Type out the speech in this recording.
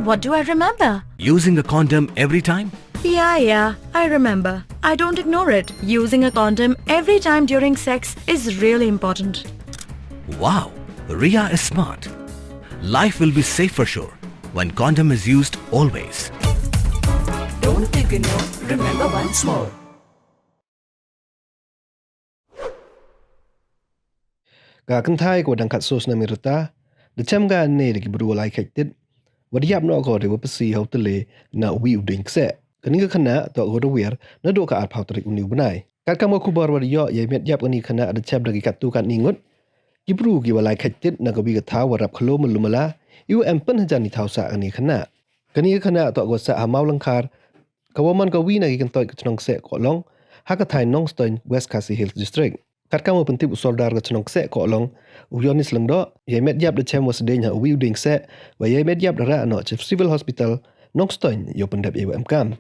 What do I remember? Using a condom every time? Yeah, I remember. I don't ignore it. Using a condom every time during sex is really important. Wow, Ria is smart. Life will be safe for sure when condom is used always. Don't ignore, remember once more. Kan thai ko dang khat sos na Wyrta, the chem ga ne de bru lai khatit. Wadiap no ko de pasi ho tele na wi dieñ kseh. Kani ka khynnah to go do wer na do ka at phau trik uniu banai. Kat kam ko bar wadiyo ye metyap kani khynnah de chem de kat tu kan ningut. Gibru gi walai khatit na ko bi ka tha warap khlo mulumala. Iu empen hajan ni thau sa kani khynnah. Kani ka khynnah to go sa ha mau langkhar. Kawaman ka wi na gi kan toy knong kseh ko long. Ha ka thai nong stoin West Khasi Hills District. Kat kamu pentip soldar ke cenong kseh ko long uyonis lengdo ye metyap de chem was dieñ ha wi dieñ kseh wa ye metyap dara no civil hospital nong stoin yo pendap ye kam